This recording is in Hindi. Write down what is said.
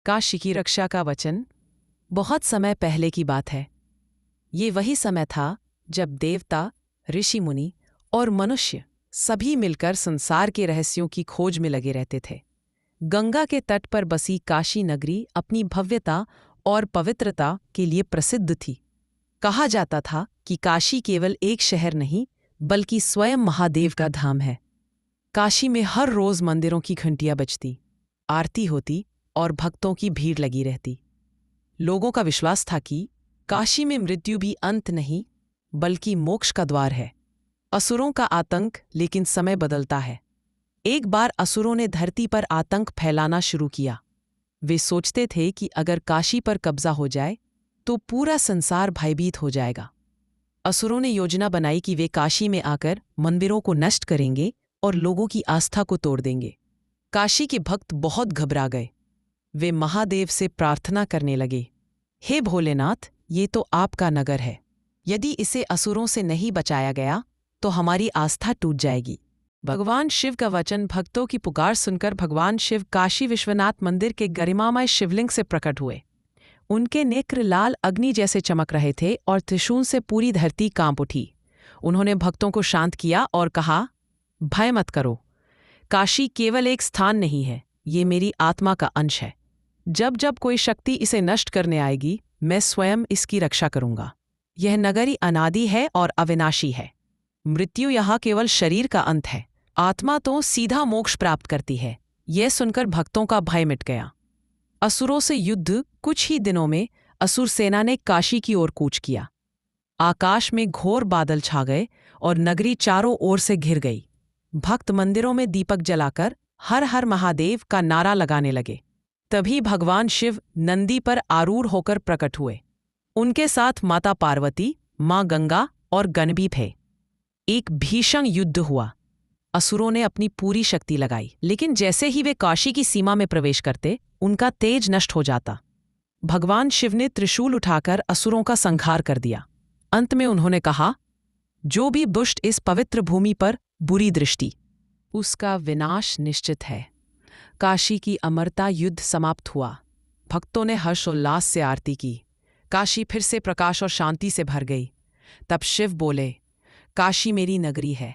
काशी की रक्षा का वचन। बहुत समय पहले की बात है। ये वही समय था जब देवता, ऋषि मुनि और मनुष्य सभी मिलकर संसार के रहस्यों की खोज में लगे रहते थे। गंगा के तट पर बसी काशी नगरी अपनी भव्यता और पवित्रता के लिए प्रसिद्ध थी। कहा जाता था कि काशी केवल एक शहर नहीं, बल्कि स्वयं महादेव का धाम है। काशी में हर रोज मंदिरों की घंटियां बजती, आरती होती और भक्तों की भीड़ लगी रहती। लोगों का विश्वास था कि काशी में मृत्यु भी अंत नहीं, बल्कि मोक्ष का द्वार है। असुरों का आतंक, लेकिन समय बदलता है। एक बार असुरों ने धरती पर आतंक फैलाना शुरू किया। वे सोचते थे कि अगर काशी पर कब्जा हो जाए तो पूरा संसार भयभीत हो जाएगा। असुरों ने योजना बनाई कि वे काशी में आकर मंदिरों को नष्ट करेंगे और लोगों की आस्था को तोड़ देंगे। काशी के भक्त बहुत घबरा गए। वे महादेव से प्रार्थना करने लगे, हे भोलेनाथ, ये तो आपका नगर है। यदि इसे असुरों से नहीं बचाया गया तो हमारी आस्था टूट जाएगी। भगवान शिव का वचन। भक्तों की पुकार सुनकर भगवान शिव काशी विश्वनाथ मंदिर के गरिमामय शिवलिंग से प्रकट हुए। उनके नेत्र लाल अग्नि जैसे चमक रहे थे और त्रिशूल से पूरी धरती कांप उठी। उन्होंने भक्तों को शांत किया और कहा, भय मत करो, काशी केवल एक स्थान नहीं है, ये मेरी आत्मा का अंश है। जब जब कोई शक्ति इसे नष्ट करने आएगी, मैं स्वयं इसकी रक्षा करूंगा। यह नगरी अनादि है और अविनाशी है। मृत्यु यहाँ केवल शरीर का अंत है, आत्मा तो सीधा मोक्ष प्राप्त करती है। यह सुनकर भक्तों का भय मिट गया। असुरों से युद्ध। कुछ ही दिनों में असुर सेना ने काशी की ओर कूच किया। आकाश में घोर बादल छा गए और नगरी चारों ओर से घिर गई। भक्त मंदिरों में दीपक जलाकर हर हर महादेव का नारा लगाने लगे। तभी भगवान शिव नंदी पर आरूढ़ होकर प्रकट हुए। उनके साथ माता पार्वती, मां गंगा और गण भी थे। एक भीषण युद्ध हुआ। असुरों ने अपनी पूरी शक्ति लगाई, लेकिन जैसे ही वे काशी की सीमा में प्रवेश करते, उनका तेज नष्ट हो जाता। भगवान शिव ने त्रिशूल उठाकर असुरों का संहार कर दिया। अंत में उन्होंने कहा, जो भी दुष्ट इस पवित्र भूमि पर बुरी दृष्टि, उसका विनाश निश्चित है। काशी की अमरता। युद्ध समाप्त हुआ। भक्तों ने हर्षोल्लास से आरती की। काशी फिर से प्रकाश और शांति से भर गई। तब शिव बोले, काशी मेरी नगरी है,